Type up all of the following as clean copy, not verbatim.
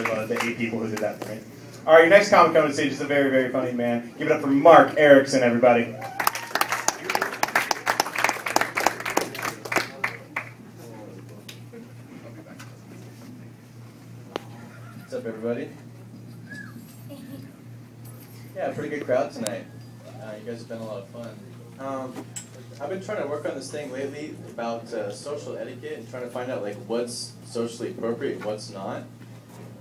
for the 8 people who did that for me. All right, your next comic coming to stage is a very, very funny man. Give it up for Mark Erickson, everybody. What's up, everybody? Yeah, pretty good crowd tonight. You guys have been a lot of fun. I've been trying to work on this thing lately about social etiquette and trying to find out like what's socially appropriate and what's not.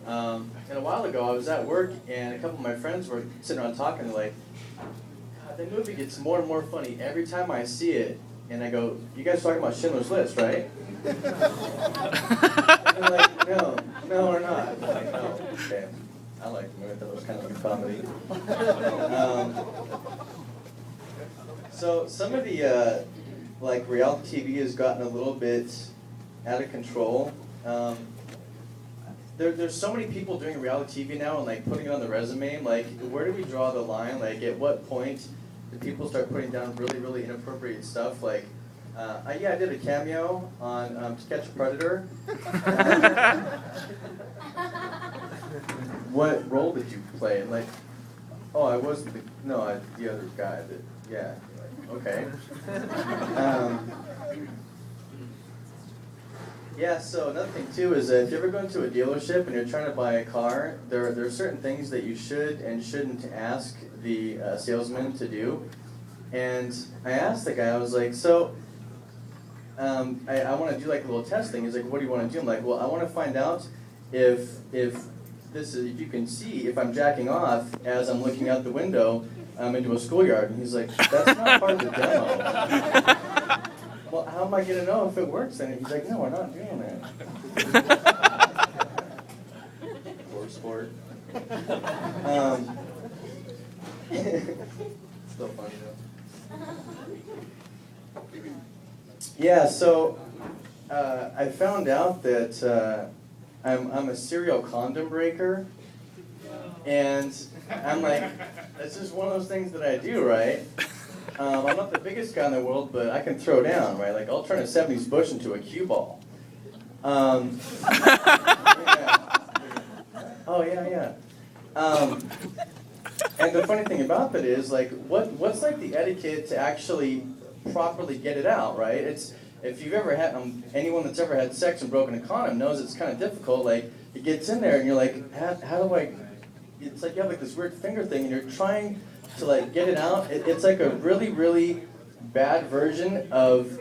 And a while ago, I was at work and a couple of my friends were sitting around talking. They're like, "God, that movie gets more and more funny every time I see it." And I go, "You guys talking about Schindler's List, right?" And they're like, "No, we're not." I'm like, "No, okay." I like the movie. I thought it was kind of like a comedy. So some of the like reality TV has gotten a little bit out of control. There's so many people doing reality TV now and like putting it on the resume. Like, where do we draw the line? Like, at what point do people start putting down really, really inappropriate stuff? Like, I did a cameo on To Catch a Predator. What role did you play? And like, oh, I wasn't the other guy. Yeah, okay. Yeah, so another thing too is if you ever go into a dealership and you're trying to buy a car, there are certain things that you should and shouldn't ask the salesman to do. And I asked the guy, I was like, so I want to do like a little test thing. He's like, what do you want to do? I'm like, well, I want to find out if you can see if I'm jacking off as I'm looking out the window into a schoolyard. And he's like, that's not part of the demo. Well, how am I going to know if it works then? He's like, no, we're not doing that. Poor sport. Still funny though. Yeah, so I found out that I'm a serial condom breaker. And I'm like, it's just one of those things that I do, right? I'm not the biggest guy in the world, but I can throw down, right? Like, I'll turn a 70s Bush into a cue ball. Yeah. Oh, yeah. And the funny thing about that is, like, what's like the etiquette to actually properly get it out, right? It's, if you've ever had, anyone that's ever had sex and broken a condom knows it's kind of difficult. Like, it gets in there and you're like, how do I, it's like you have like this weird finger thing and you're trying to like get it out. It's like a really, really bad version of,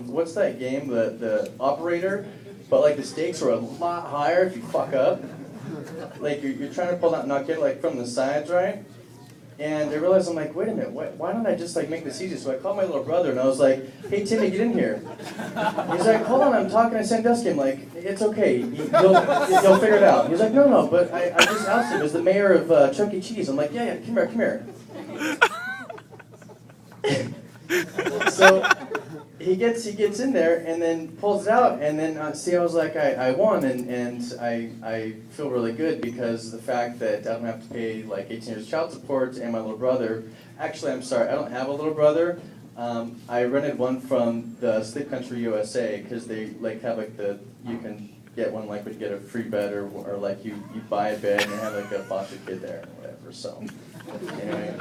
what's that game, the Operator? But like the stakes are a lot higher if you fuck up. Like you're trying to pull out and not get like from the sides, right? And I realized, I'm like, wait a minute, why don't I just like make this easy? So I called my little brother and I was like, hey Timmy, get in here. He's like, hold on, I'm talking to Sandusky. I'm like, it's okay, you'll figure it out. He's like, no, but I just asked him as the mayor of Chuck E. Cheese. I'm like, yeah, come here. So he gets in there and then pulls it out and then I was like, I won and I feel really good because the fact that I don't have to pay like 18 years child support and my little brother. Actually, I'm sorry, I don't have a little brother. I rented one from the Sleep Country USA because they like have like you can get one like when you get a free bed or like you buy a bed and you have like a foster kid there or whatever. So anyway,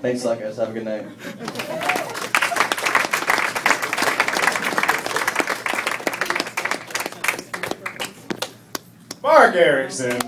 thanks a lot guys, have a good night. Mark Erickson.